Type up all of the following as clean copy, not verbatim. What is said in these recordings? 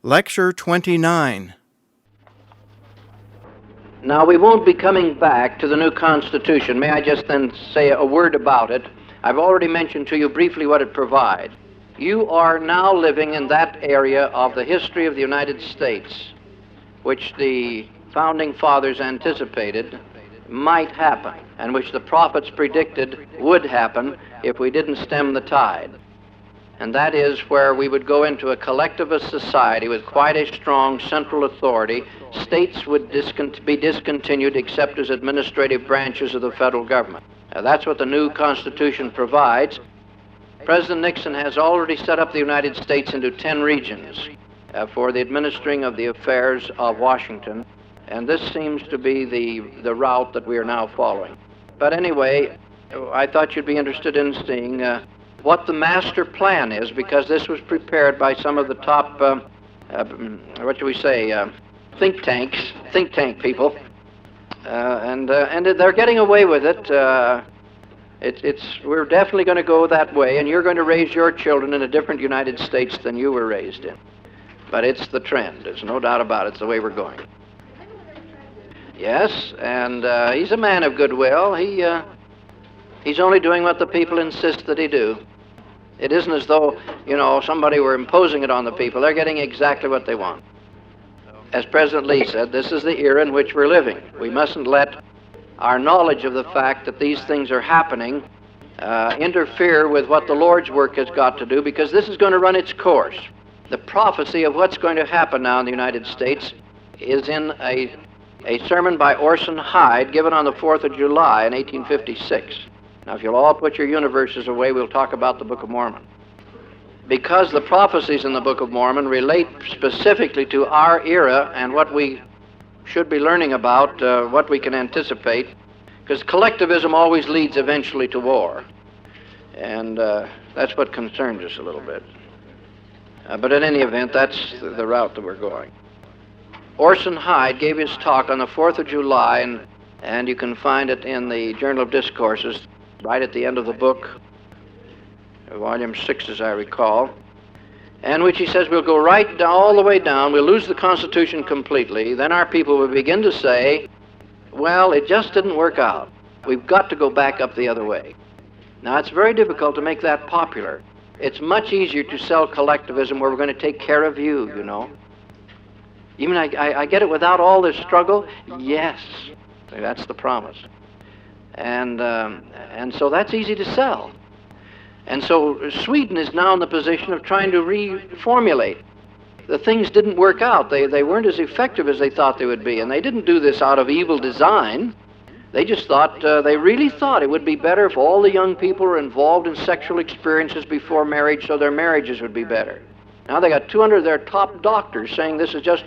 Lecture 29. Now, we won't be coming back to the new Constitution. May I just then say a word about it? I've already mentioned to you briefly what it provides. You are now living in that area of the history of the United States, which the Founding Fathers anticipated might happen, and which the prophets predicted would happen if we didn't stem the tide. And that is where we would go into a collectivist society with quite a strong central authority. States would be discontinued except as administrative branches of the federal government. That's what the new Constitution provides. President Nixon has already set up the United States into 10 regions for the administering of the affairs of Washington, and this seems to be the route that we are now following. But anyway, I thought you'd be interested in seeing what the master plan is, because this was prepared by some of the top, think tank people, and they're getting away with it. We're definitely going to go that way, and you're going to raise your children in a different United States than you were raised in. But it's the trend. There's no doubt about it. It's the way we're going. Yes, and he's a man of goodwill. He's only doing what the people insist that he do. It isn't as though, somebody were imposing it on the people. They're getting exactly what they want. As President Lee said, this is the era in which we're living. We mustn't let our knowledge of the fact that these things are happening interfere with what the Lord's work has got to do, because this is going to run its course. The prophecy of what's going to happen now in the United States is in a sermon by Orson Hyde given on the 4th of July in 1856. Now, if you'll all put your universes away, we'll talk about the Book of Mormon. Because the prophecies in the Book of Mormon relate specifically to our era and what we should be learning about, what we can anticipate, because collectivism always leads eventually to war. And that's what concerns us a little bit. But in any event, that's the route that we're going. Orson Hyde gave his talk on the 4th of July, and you can find it in the Journal of Discourses, right at the end of the book, volume 6, as I recall, in which he says we'll go right down, all the way down, we'll lose the Constitution completely, then our people will begin to say, well, it just didn't work out. We've got to go back up the other way. Now, it's very difficult to make that popular. It's much easier to sell collectivism where we're going to take care of you, You mean I get it without all this struggle? Yes, that's the promise. And so that's easy to sell. And so Sweden is now in the position of trying to reformulate. The things didn't work out. They weren't as effective as they thought they would be, and they didn't do this out of evil design. They just thought, they really thought it would be better if all the young people were involved in sexual experiences before marriage, so their marriages would be better. Now they got 200 of their top doctors saying this is just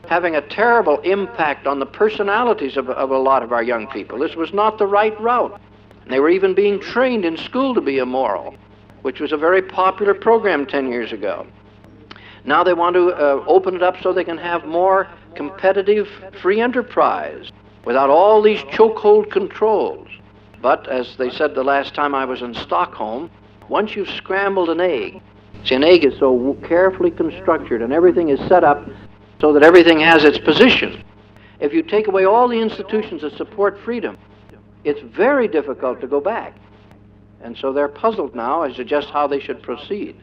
having a terrible impact on the personalities of a lot of our young people. This was not the right route. They were even being trained in school to be immoral, which was a very popular program 10 years ago. Now they want to open it up so they can have more competitive free enterprise without all these chokehold controls. But as they said the last time I was in Stockholm, once you've scrambled an egg, see, an egg is so carefully constructed and everything is set up so that everything has its position. If you take away all the institutions that support freedom, it's very difficult to go back. And so they're puzzled now as to just how they should proceed.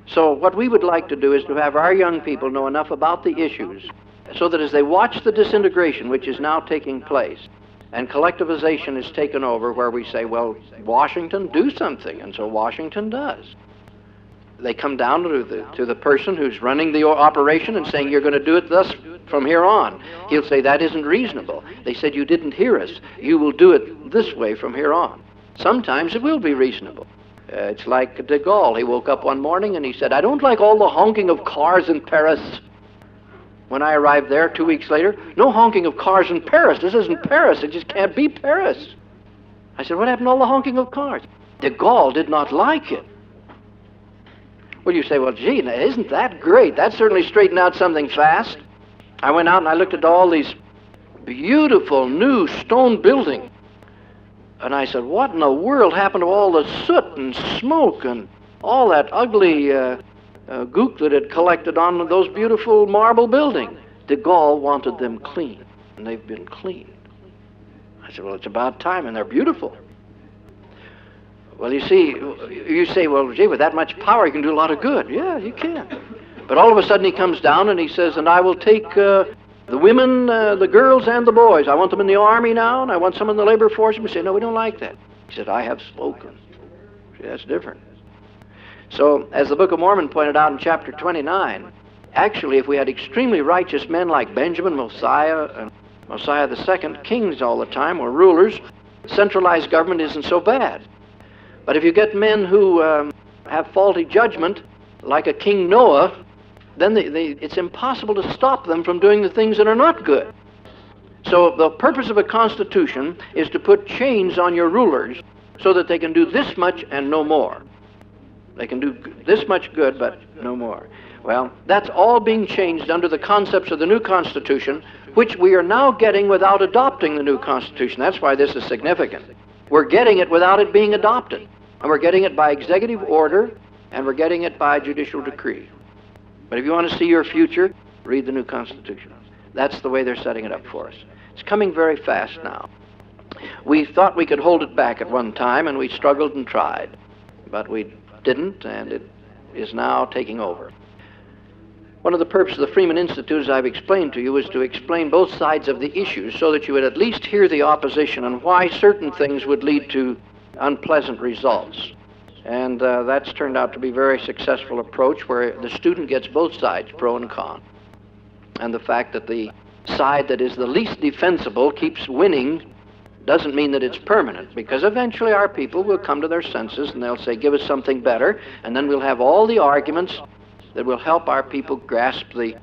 So what we would like to do is to have our young people know enough about the issues so that as they watch the disintegration which is now taking place, and collectivization is taken over, where we say, well, Washington, do something, and so Washington does. They come down to the person who's running the operation and saying, you're going to do it thus from here on. He'll say, that isn't reasonable. They said, you didn't hear us. You will do it this way from here on. Sometimes it will be reasonable. It's like de Gaulle. He woke up one morning and he said, I don't like all the honking of cars in Paris. When I arrived there 2 weeks later, no honking of cars in Paris. This isn't Paris. It just can't be Paris. I said, what happened to all the honking of cars? De Gaulle did not like it. Well, you say, well, gee, isn't that great? That certainly straightened out something fast. I went out and I looked at all these beautiful new stone buildings. And I said, what in the world happened to all the soot and smoke and all that ugly gook that had collected on those beautiful marble buildings. De Gaulle wanted them clean, and they've been cleaned. I said, well, it's about time, and they're beautiful. Well, you say, well, gee, with that much power, you can do a lot of good. Yeah, you can. But all of a sudden he comes down and he says, and I will take the women, the girls, and the boys. I want them in the army now, and I want some in the labor force. And we say, no, we don't like that. He said, I have spoken. See, that's different. So, as the Book of Mormon pointed out in chapter 29, actually, if we had extremely righteous men like Benjamin, Mosiah, and Mosiah II, kings all the time, or rulers, centralized government isn't so bad. But if you get men who have faulty judgment, like a King Noah, then it's impossible to stop them from doing the things that are not good. So the purpose of a constitution is to put chains on your rulers so that they can do this much and no more. They can do this much good, but no more. Well, that's all being changed under the concepts of the new Constitution, which we are now getting without adopting the new Constitution. That's why this is significant. We're getting it without it being adopted. And we're getting it by executive order, and we're getting it by judicial decree. But if you want to see your future, read the new Constitution. That's the way they're setting it up for us. It's coming very fast now. We thought we could hold it back at one time, and we struggled and tried. But we didn't, and it is now taking over. One of the purposes of the Freeman Institute, as I've explained to you, is to explain both sides of the issues so that you would at least hear the opposition and why certain things would lead to unpleasant results. And that's turned out to be a very successful approach where the student gets both sides, pro and con. And the fact that the side that is the least defensible keeps winning doesn't mean that it's permanent, because eventually our people will come to their senses and they'll say, give us something better, and then we'll have all the arguments that will help our people grasp the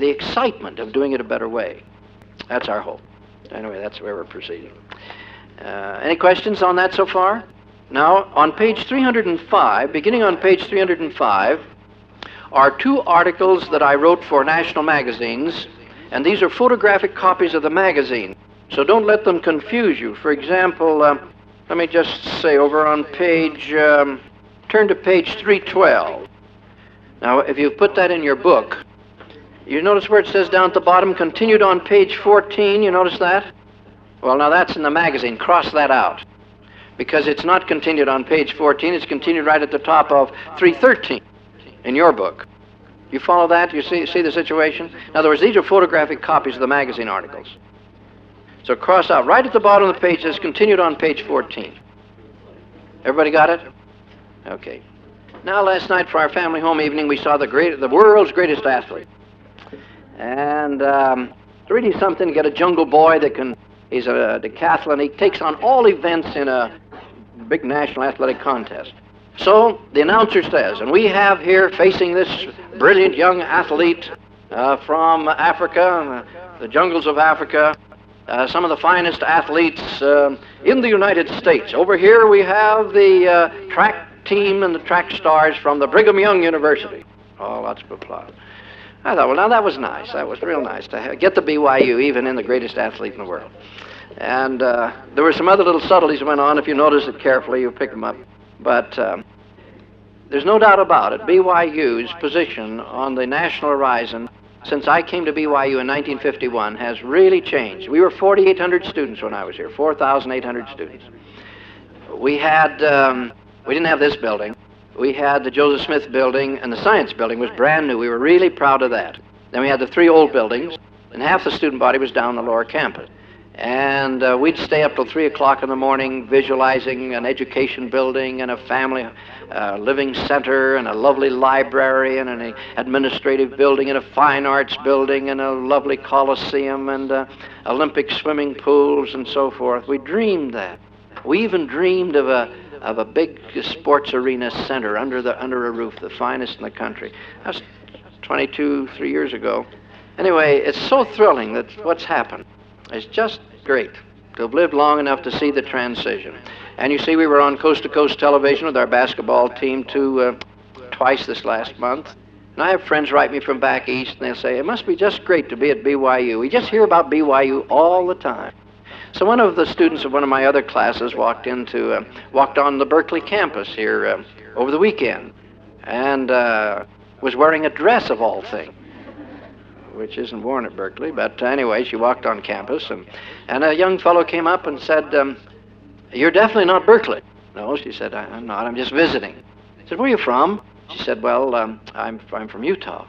excitement of doing it a better way. That's our hope. Anyway, that's where we're proceeding. Any questions on that so far? Now, on page 305, beginning on page 305, are two articles that I wrote for national magazines, and these are photographic copies of the magazine. So don't let them confuse you. For example, let me just say over on page, turn to page 312. Now, if you put that in your book, you notice where it says down at the bottom, continued on page 14, you notice that? Well, now that's in the magazine. Cross that out. Because it's not continued on page 14, it's continued right at the top of 313 in your book. You follow that? You see the situation? In other words, these are photographic copies of the magazine articles. So cross out. Right at the bottom of the page, it's continued on page 14. Everybody got it? Okay. Now, last night for our family home evening, we saw the world's greatest athlete. And it's really something to get a jungle boy he's a decathlon. He takes on all events in a big national athletic contest. So the announcer says, and we have here facing this brilliant young athlete from Africa, the jungles of Africa, some of the finest athletes in the United States. Over here we have the track team and the track stars from the Brigham Young University. Oh, lots of applause. I thought, well, now that was nice. That was real nice to get the BYU, even in the greatest athlete in the world. And there were some other little subtleties that went on. If you notice it carefully, you'll pick them up. But there's no doubt about it. BYU's position on the national horizon since I came to BYU in 1951 has really changed. We were 4,800 students when I was here, 4,800 students. We didn't have this building. We had the Joseph Smith building, and the science building was brand new. We were really proud of that. Then we had the three old buildings, and half the student body was down the lower campus. And we'd stay up till 3 o'clock in the morning visualizing an education building and a family living center and a lovely library and an administrative building and a fine arts building and a lovely coliseum and Olympic swimming pools and so forth. We dreamed that. We even dreamed of a big sports arena center under a roof, the finest in the country. That was 3 years ago. Anyway, it's so thrilling that what's happened. It's just great to have lived long enough to see the transition. And you see, we were on coast-to-coast television with our basketball team twice this last month. And I have friends write me from back east, and they'll say, it must be just great to be at BYU. We just hear about BYU all the time. So one of the students of one of my other classes walked on the Berkeley campus here over the weekend. and was wearing a dress of all things, which isn't worn at Berkeley. But anyway, she walked on campus, and a young fellow came up and said, "You're definitely not Berkeley." "No," she said, "I'm not. I'm just visiting." I said, "Where are you from?" She said, "Well, I'm from Utah."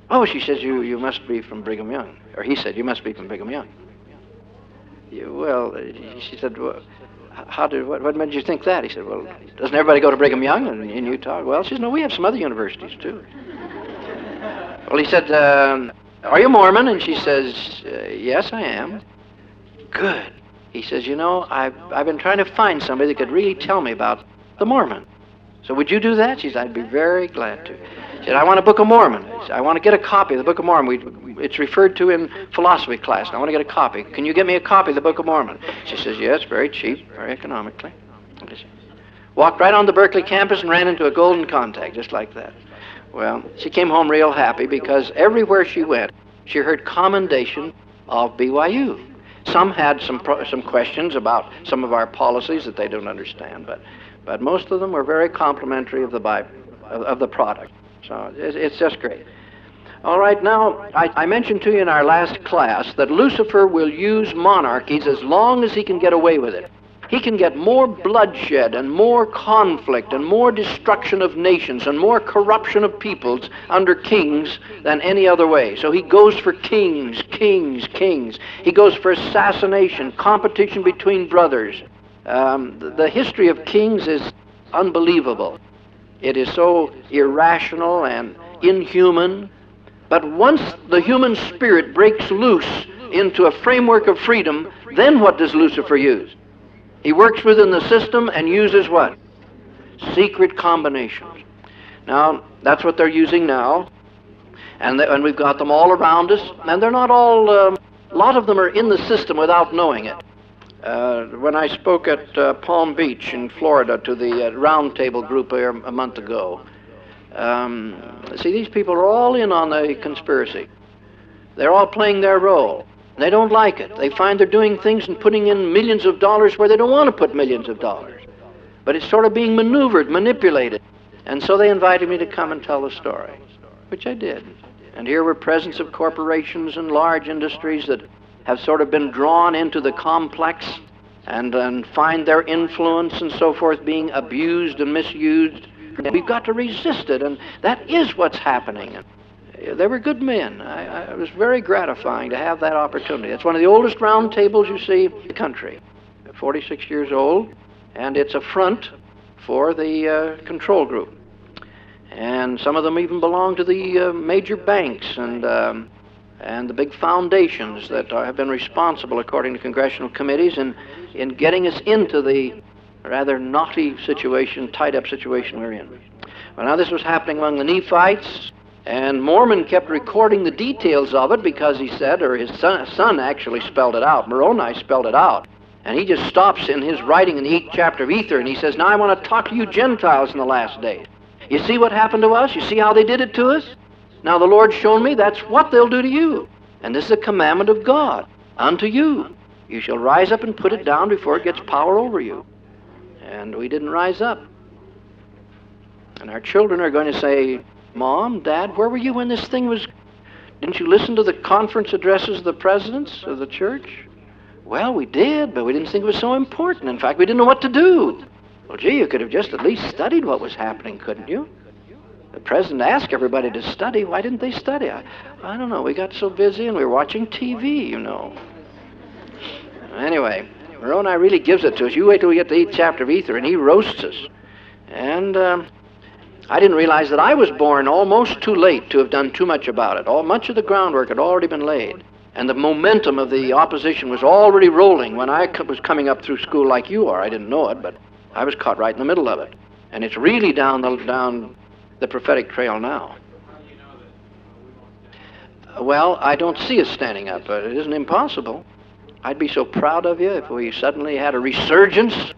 "Oh," she says, you must be from Brigham Young." Or he said, "You must be from Brigham Young." "Well," she said, "What made you think that?" He said, "Well, doesn't everybody go to Brigham Young in Utah?" "Well," she said, "No, we have some other universities, too." Well, he said, "Are you Mormon?" And she says, "Yes, I am." "Good." He says, "You know, I've been trying to find somebody that could really tell me about the Mormon. So would you do that?" She said, "I'd be very glad to." She said, "I want a Book of Mormon. I want to get a copy of the Book of Mormon. It's referred to in philosophy class, and I want to get a copy. Can you get me a copy of the Book of Mormon?" She says, "Yes, very cheap, very economically." Walked right on the Berkeley campus and ran into a golden contact, just like that. Well, she came home real happy because everywhere she went, she heard commendation of BYU. Some had some questions about some of our policies that they don't understand, but most of them were very complimentary of the Bible, of the product. So it's just great. All right, now, I mentioned to you in our last class that Lucifer will use monarchies as long as he can get away with it. He can get more bloodshed and more conflict and more destruction of nations and more corruption of peoples under kings than any other way. So he goes for kings, kings, kings. He goes for assassination, competition between brothers. The history of kings is unbelievable. It is so irrational and inhuman. But once the human spirit breaks loose into a framework of freedom, then what does Lucifer use? He works within the system and uses what? Secret combinations. Now, that's what they're using now. And we've got them all around us. And they're not all, a lot of them are in the system without knowing it. When I spoke at Palm Beach in Florida to the roundtable group here a month ago, see, these people are all in on the conspiracy. They're all playing their role. They don't like it. They find they're doing things and putting in millions of dollars where they don't want to put millions of dollars. But it's sort of being maneuvered, manipulated. And so they invited me to come and tell the story, which I did. And here were presence of corporations and large industries that have sort of been drawn into the complex and find their influence and so forth being abused and misused. And we've got to resist it, and that is what's happening. They were good men. It was very gratifying to have that opportunity. It's one of the oldest round tables you see in the country, 46 years old, and it's a front for the control group. And some of them even belong to the major banks and the big foundations that have been responsible, according to congressional committees, in getting us into the rather knotty situation, tied-up situation we're in. Well, now this was happening among the Nephites, and Mormon kept recording the details of it because he said, or his son actually spelled it out, Moroni spelled it out, and he just stops in his writing in the 8th chapter of Ether, and he says, "Now I want to talk to you Gentiles in the last days. You see what happened to us? You see how they did it to us? Now the Lord's shown me that's what they'll do to you. And this is a commandment of God unto you. You shall rise up and put it down before it gets power over you." And we didn't rise up. And our children are going to say, "Mom, Dad, where were you when this thing was... Didn't you listen to the conference addresses of the presidents of the church?" "Well, we did, but we didn't think it was so important. In fact, we didn't know what to do." "Well, gee, you could have just at least studied what was happening, couldn't you? The president asked everybody to study. Why didn't they study?" I don't know. We got so busy and we were watching TV, you know. Anyway, Moroni really gives it to us. You wait till we get to the 8th chapter of Ether, and he roasts us. And I didn't realize that I was born almost too late to have done too much about it. Much of the groundwork had already been laid. And the momentum of the opposition was already rolling when I was coming up through school like you are. I didn't know it, but I was caught right in the middle of it. And it's really down the prophetic trail now. Well, I don't see us standing up, but it isn't impossible. I'd be so proud of you if we suddenly had a resurgence.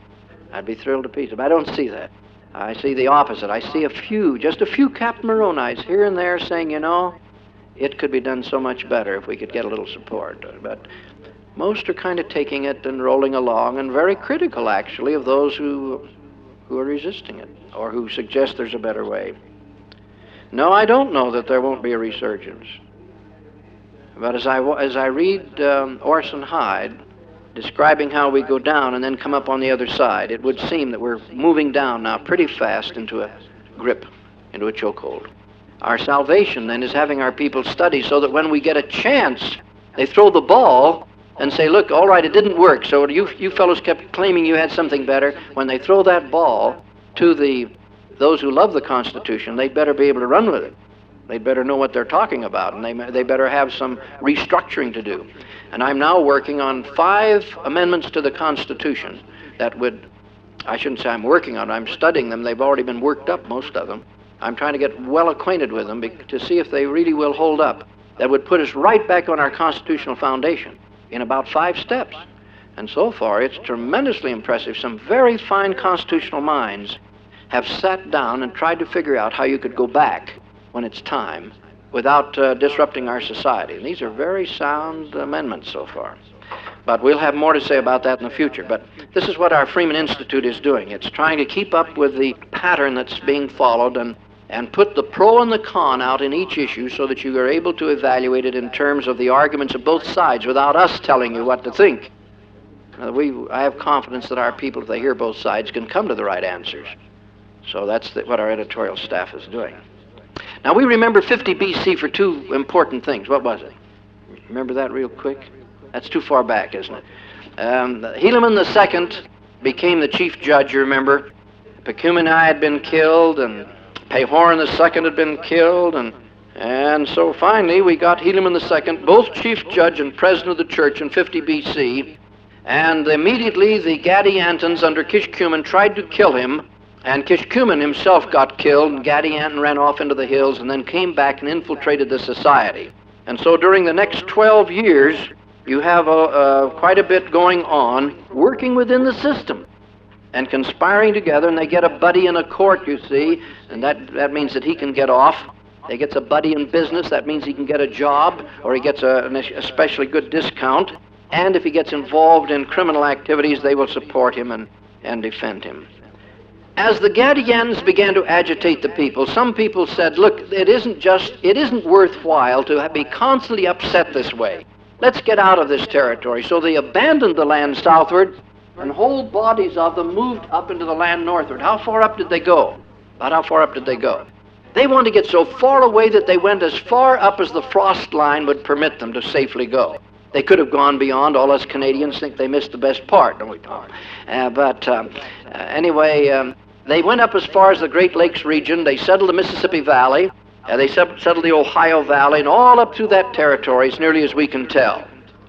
I'd be thrilled to pieces, but I don't see that. I see the opposite. I see just a few Captain Moronites here and there saying, you know, it could be done so much better if we could get a little support. But most are kind of taking it and rolling along, and very critical, actually, of those who are resisting it or who suggest there's a better way. No, I don't know that there won't be a resurgence. But as I read Orson Hyde describing how we go down and then come up on the other side, it would seem that we're moving down now pretty fast into a grip, into a chokehold. Our salvation then is having our people study so that when we get a chance, they throw the ball and say, look, all right, it didn't work, so you fellows kept claiming you had something better. When they throw that ball to those who love the Constitution, they better be able to run with it. They better know what they're talking about, and they better have some restructuring to do. And I'm now working on 5 amendments to the Constitution that would, I shouldn't say I'm working on, I'm studying them. They've already been worked up, most of them. I'm trying to get well acquainted with them to see if they really will hold up. That would put us right back on our constitutional foundation in about 5 steps. And so far, it's tremendously impressive. Some very fine constitutional minds have sat down and tried to figure out how you could go back when it's time without disrupting our society. And these are very sound amendments so far. But we'll have more to say about that in the future. But this is what our Freeman Institute is doing. It's trying to keep up with the pattern that's being followed and put the pro and the con out in each issue so that you are able to evaluate it in terms of the arguments of both sides without us telling you what to think. I have confidence that our people, if they hear both sides, can come to the right answers. So that's what our editorial staff is doing. Now, we remember 50 BC for 2 important things. What was it? Remember that real quick? That's too far back, isn't it? Helaman II became the chief judge, you remember. Pecumeni had been killed, and Pahoran II had been killed, and so finally we got Helaman II, both chief judge and president of the church in 50 BC, and immediately the Gadiantans under Kishkumen tried to kill him, and Kishkumen himself got killed, and Gadianton ran off into the hills and then came back and infiltrated the society. And so during the next 12 years, you have quite a bit going on, working within the system and conspiring together, and they get a buddy in a court, you see, and that means that he can get off. He gets a buddy in business, that means he can get a job, or he gets an especially good discount, and if he gets involved in criminal activities, they will support him and defend him. As the Gadians began to agitate the people, some people said, look, it isn't worthwhile to be constantly upset this way. Let's get out of this territory. So they abandoned the land southward, and whole bodies of them moved up into the land northward. How far up did they go? About how far up did they go? They wanted to get so far away that they went as far up as the frost line would permit them to safely go. They could have gone beyond. All us Canadians think they missed the best part, don't we, Tom? Anyway, they went up as far as the Great Lakes region. They settled the Mississippi Valley. They settled the Ohio Valley, and all up through that territory, as nearly as we can tell.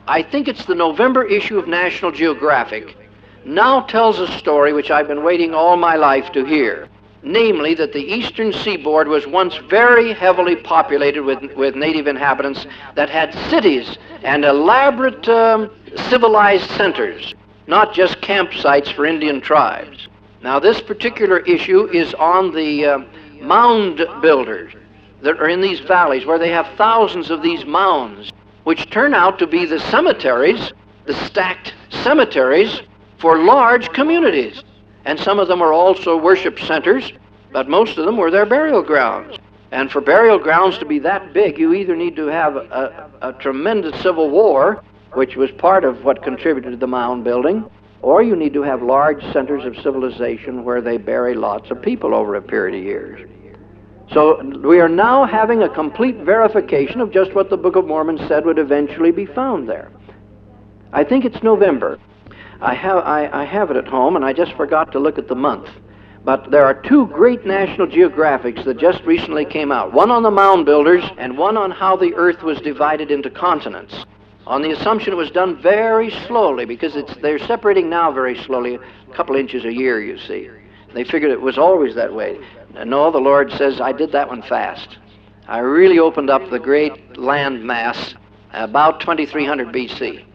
I think it's the November issue of National Geographic now tells a story which I've been waiting all my life to hear. Namely, that the eastern seaboard was once very heavily populated with native inhabitants that had cities and elaborate civilized centers, not just campsites for Indian tribes. Now, this particular issue is on the mound builders that are in these valleys where they have thousands of these mounds, which turn out to be the cemeteries, the stacked cemeteries for large communities. And some of them are also worship centers, but most of them were their burial grounds. And for burial grounds to be that big, you either need to have a tremendous civil war, which was part of what contributed to the mound building, or you need to have large centers of civilization where they bury lots of people over a period of years. So we are now having a complete verification of just what the Book of Mormon said would eventually be found there. I think it's November. I have it at home, and I just forgot to look at the month. But there are 2 great National Geographics that just recently came out, one on the mound builders and one on how the earth was divided into continents, on the assumption it was done very slowly, because they're separating now very slowly, a couple inches a year, you see. They figured it was always that way. No, the Lord says, I did that one fast. I really opened up the great land mass about 2300 BC.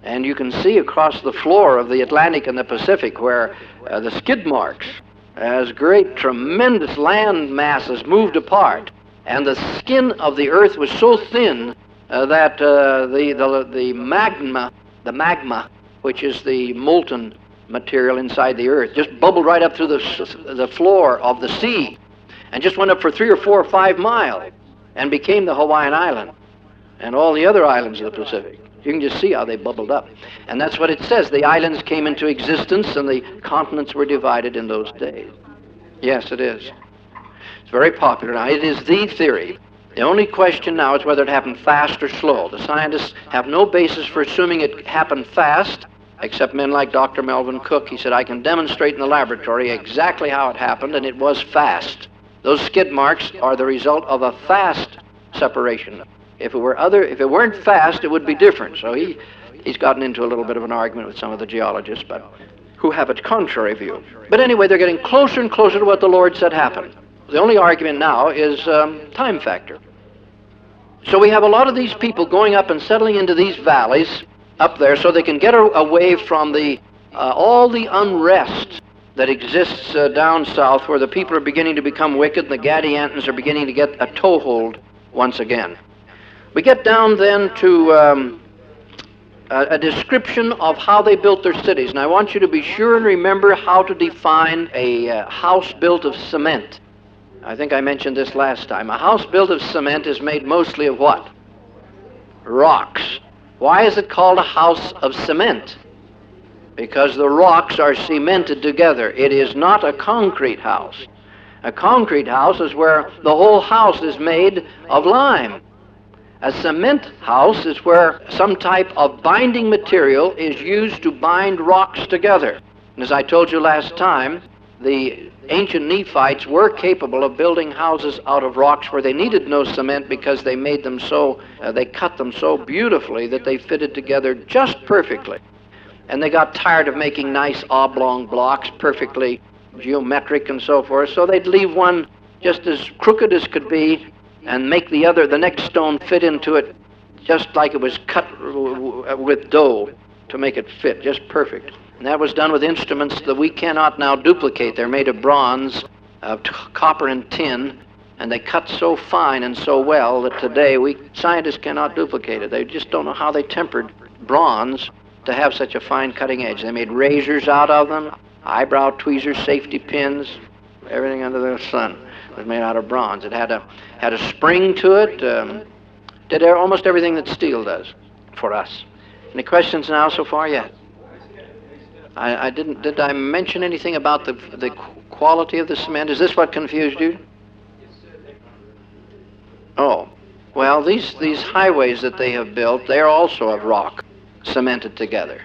And you can see across the floor of the Atlantic and the Pacific where the skid marks, as great, tremendous land masses moved apart. And the skin of the earth was so thin that the magma, which is the molten material inside the earth, just bubbled right up through the floor of the sea. and just went up for 3 or 4 or 5 miles and became the Hawaiian Island and all the other islands of the Pacific. You can just see how they bubbled up. And that's what it says. The islands came into existence and the continents were divided in those days. Yes, it is. It's very popular now. It is the theory. The only question now is whether it happened fast or slow. The scientists have no basis for assuming it happened fast, except men like Dr. Melvin Cook. He said, I can demonstrate in the laboratory exactly how it happened, and it was fast. Those skid marks are the result of a fast separation. If it weren't fast, it would be different. So he's gotten into a little bit of an argument with some of the geologists, but who have a contrary view. But anyway, they're getting closer and closer to what the Lord said happened. The only argument now is time factor. So we have a lot of these people going up and settling into these valleys up there so they can get away from all the unrest that exists down south, where the people are beginning to become wicked and the Gadiantans are beginning to get a toehold once again. We get down then to a description of how they built their cities. And I want you to be sure and remember how to define a house built of cement. I think I mentioned this last time. A house built of cement is made mostly of what? Rocks. Why is it called a house of cement? Because the rocks are cemented together. It is not a concrete house. A concrete house is where the whole house is made of lime. A cement house is where some type of binding material is used to bind rocks together. And as I told you last time, the ancient Nephites were capable of building houses out of rocks where they needed no cement because they made them they cut them so beautifully that they fitted together just perfectly. And they got tired of making nice oblong blocks, perfectly geometric and so forth, so they'd leave one just as crooked as could be and make the next stone fit into it just like it was cut with dough to make it fit, just perfect. And that was done with instruments that we cannot now duplicate. They're made of bronze, of copper and tin, and they cut so fine and so well that today scientists cannot duplicate it. They just don't know how they tempered bronze to have such a fine cutting edge. They made razors out of them, eyebrow tweezers, safety pins, everything under the sun was made out of bronze. It had a spring to it, did almost everything that steel does for us. Any questions now so far yet? Did I mention anything about the quality of the cement? Is this what confused you? Oh, well, these highways that they have built, they're also of rock, cemented together.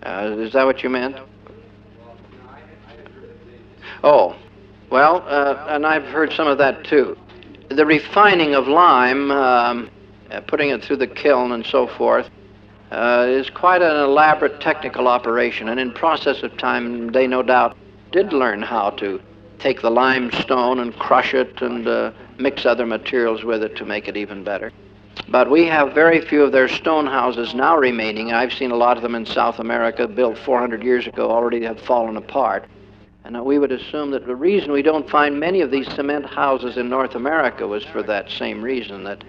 Is that what you meant? Oh, well, and I've heard some of that too. The refining of lime, putting it through the kiln and so forth, is quite an elaborate technical operation, and in process of time they no doubt did learn how to take the limestone and crush it and mix other materials with it to make it even better. But we have very few of their stone houses now remaining. I've seen a lot of them in South America built 400 years ago, already have fallen apart. And we would assume that the reason we don't find many of these cement houses in North America was for that same reason, that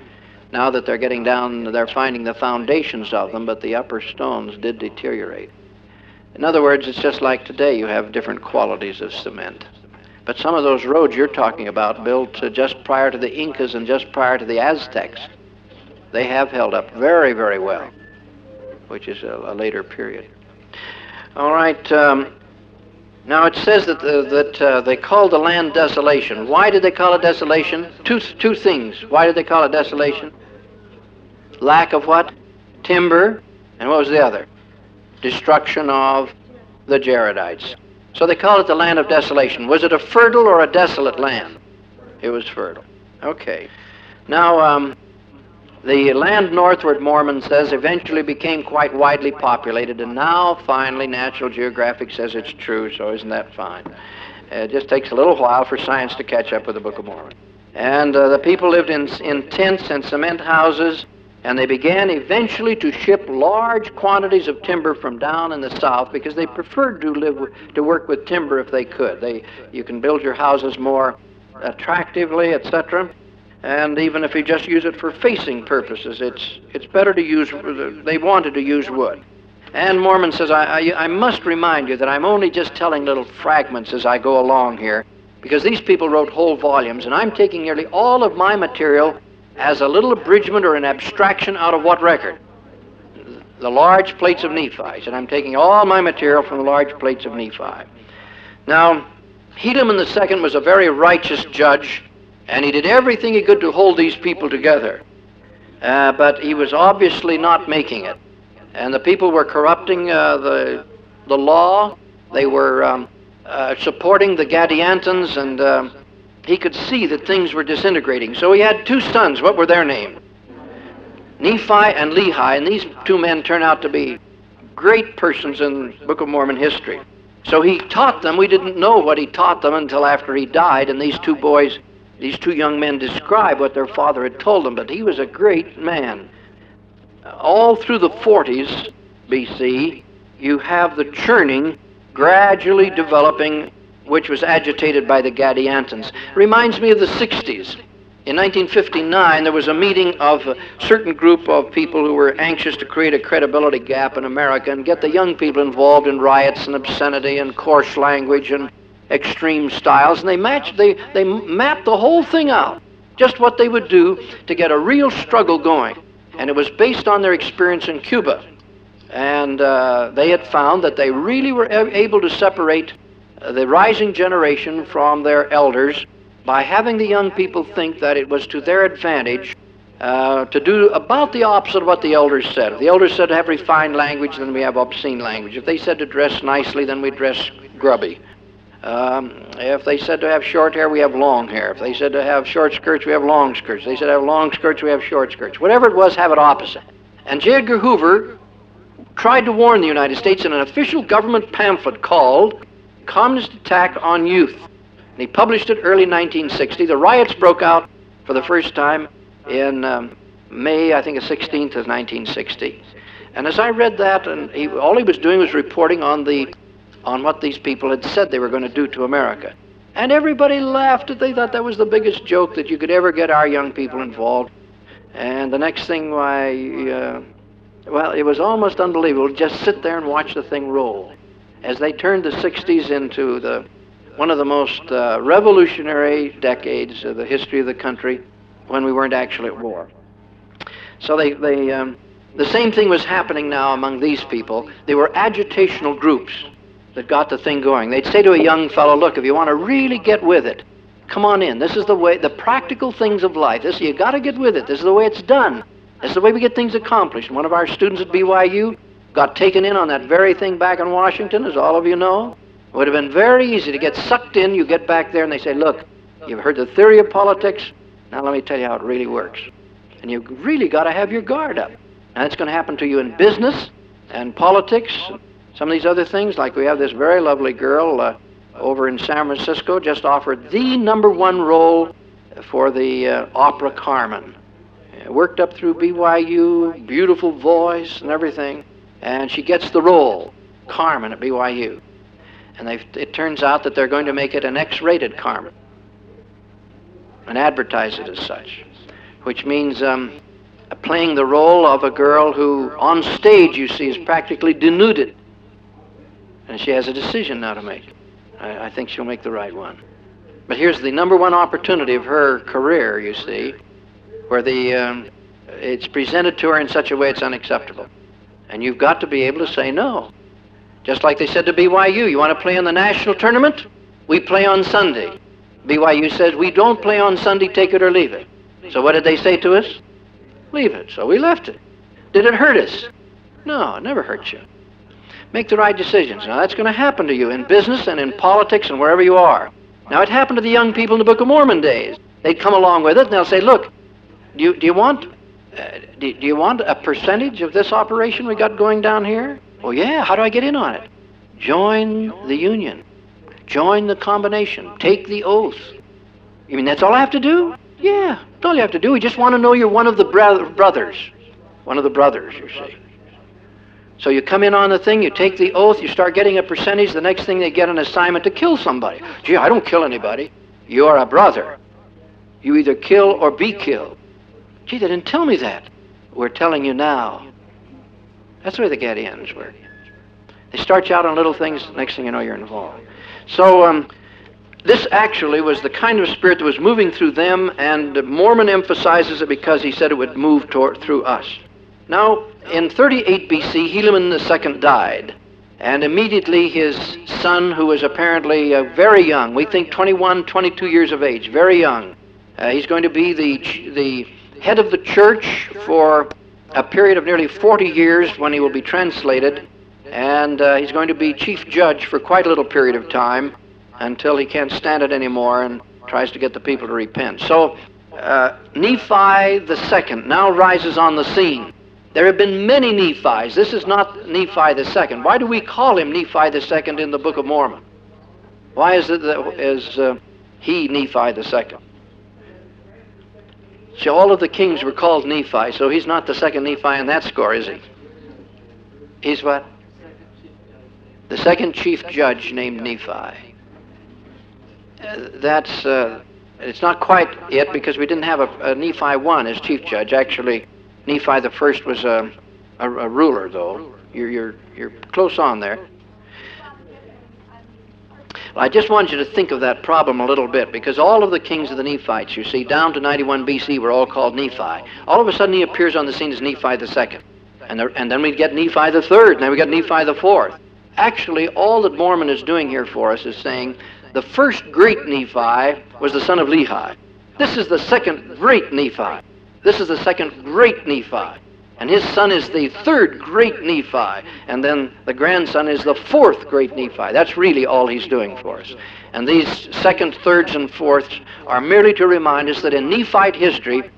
now that they're getting down, they're finding the foundations of them, but the upper stones did deteriorate. In other words, it's just like today, you have different qualities of cement. But some of those roads you're talking about, built just prior to the Incas and just prior to the Aztecs, they have held up very, very well, which is a later period. All right, now it says that they called the land Desolation. Why did they call it Desolation? Two things. Why did they call it Desolation? Lack of what? Timber. And what was the other? Destruction of the Jaredites. So they called it the land of desolation. Was it a fertile or a desolate land? It was fertile. Okay. Now, the land northward, Mormon says, eventually became quite widely populated, and now, finally, National Geographic says it's true, so isn't that fine? It just takes a little while for science to catch up with the Book of Mormon. And the people lived in tents and cement houses, and they began eventually to ship large quantities of timber from down in the south because they preferred to work with timber if they could. You can build your houses more attractively, etc. And even if you just use it for facing purposes, it's better to use, they wanted to use wood. And Mormon says, I must remind you that I'm only just telling little fragments as I go along here, because these people wrote whole volumes, and I'm taking nearly all of my material as a little abridgment or an abstraction out of what record? The large plates of Nephi. And I'm taking all my material from the large plates of Nephi. Now, Helaman II was a very righteous judge, and he did everything he could to hold these people together. But he was obviously not making it. And the people were corrupting the law. They were supporting the Gadiantans, and he could see that things were disintegrating. So he had two sons. What were their names? Nephi and Lehi, and these two men turn out to be great persons in Book of Mormon history. So he taught them. We didn't know what he taught them until after he died, and these two boys, these two young men describe what their father had told them, but he was a great man. All through the 40s BC, you have the churning gradually developing, which was agitated by the Gadiantans. Reminds me of the 60s. In 1959, there was a meeting of a certain group of people who were anxious to create a credibility gap in America and get the young people involved in riots and obscenity and coarse language and extreme styles, and they mapped the whole thing out, just what they would do to get a real struggle going. And it was based on their experience in Cuba. And they had found that they really were able to separate the rising generation from their elders by having the young people think that it was to their advantage to do about the opposite of what the elders said. If the elders said to have refined language, then we have obscene language. If they said to dress nicely, then we dress grubby. If they said to have short hair, we have long hair. If they said to have short skirts, we have long skirts. If they said to have long skirts, we have short skirts. Whatever it was, have it opposite. And J. Edgar Hoover tried to warn the United States in an official government pamphlet called Communist Attack on Youth. And he published it early 1960. The riots broke out for the first time in May, I think, the 16th of 1960. And as I read that, and all he was doing was reporting on what these people had said they were going to do to America. And everybody laughed. They thought that was the biggest joke that you could ever get our young people involved. And the next thing, well, it was almost unbelievable to just sit there and watch the thing roll. As they turned the 60s into one of the most revolutionary decades of the history of the country when we weren't actually at war. So the same thing was happening now among these people. They were agitational groups that got the thing going. They'd say to a young fellow, look, if you want to really get with it, come on in. This is the way, the practical things of life. You got to get with it. This is the way it's done. This is the way we get things accomplished. And one of our students at BYU got taken in on that very thing back in Washington, as all of you know. It would have been very easy to get sucked in. You get back there and they say, look, you've heard the theory of politics. Now let me tell you how it really works. And you've really got to have your guard up. And that's going to happen to you in business and politics, some of these other things. Like we have this very lovely girl over in San Francisco just offered the #1 role for the opera Carmen. Worked up through BYU, beautiful voice and everything. And she gets the role, Carmen, at BYU. And it turns out that they're going to make it an X-rated Carmen and advertise it as such, which means playing the role of a girl who, on stage, you see, is practically denuded. And she has a decision now to make. I think she'll make the right one. But here's the #1 opportunity of her career, you see, where it's presented to her in such a way it's unacceptable. And you've got to be able to say no. Just like they said to BYU, you want to play in the national tournament? We play on Sunday. BYU says, we don't play on Sunday, take it or leave it. So what did they say to us? Leave it. So we left it. Did it hurt us? No, it never hurt you. Make the right decisions. Now that's going to happen to you in business and in politics and wherever you are. Now it happened to the young people in the Book of Mormon days. They'd come along with it and they'll say, look, do you want a percentage of this operation we got going down here? Well, yeah, how do I get in on it? Join the union. Join the combination. Take the oath. You mean that's all I have to do? Yeah, that's all you have to do. We just want to know you're one of the brothers. One of the brothers, you see. So you come in on the thing, you take the oath, you start getting a percentage. The next thing they get an assignment to kill somebody. Gee, I don't kill anybody. You're a brother. You either kill or be killed. Gee, they didn't tell me that. We're telling you now. That's the way the Gadians work. They start you out on little things, next thing you know, you're involved. So This actually was the kind of spirit that was moving through them, and Mormon emphasizes it because he said it would move through us. Now, in 38 BC, Helaman II died, and immediately his son, who was apparently very young, we think 21, 22 years of age, very young, he's going to be the head of the church for a period of nearly 40 years when he will be translated, and he's going to be chief judge for quite a little period of time until he can't stand it anymore and tries to get the people to repent. So Nephi II now rises on the scene. There have been many Nephis. This is not Nephi II. Why do we call him Nephi II in the Book of Mormon? Why is it that he Nephi II? So all of the kings were called Nephi, so he's not the second Nephi in that score, is he? He's what? The second chief judge named Nephi. It's not quite yet because we didn't have a Nephi I as chief judge. Actually, Nephi the first was a ruler, though. You're close on there. Well, I just want you to think of that problem a little bit, because all of the kings of the Nephites, you see, down to 91 BC, were all called Nephi. All of a sudden, he appears on the scene as Nephi II. And then we get Nephi the third, and then we get Nephi the fourth. Actually, all that Mormon is doing here for us is saying the first great Nephi was the son of Lehi. This is the second great Nephi. This is the second great Nephi. And his son is the third great Nephi. And then the grandson is the fourth great Nephi. That's really all he's doing for us. And these second, thirds, and fourths are merely to remind us that in Nephite history,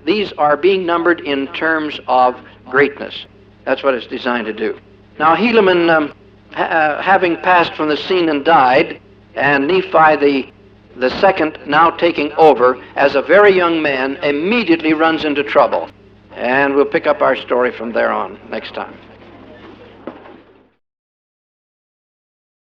these are being numbered in terms of greatness. That's what it's designed to do. Now, Helaman, having passed from the scene and died, and Nephi the second, now taking over as a very young man, immediately runs into trouble. And we'll pick up our story from there on next time.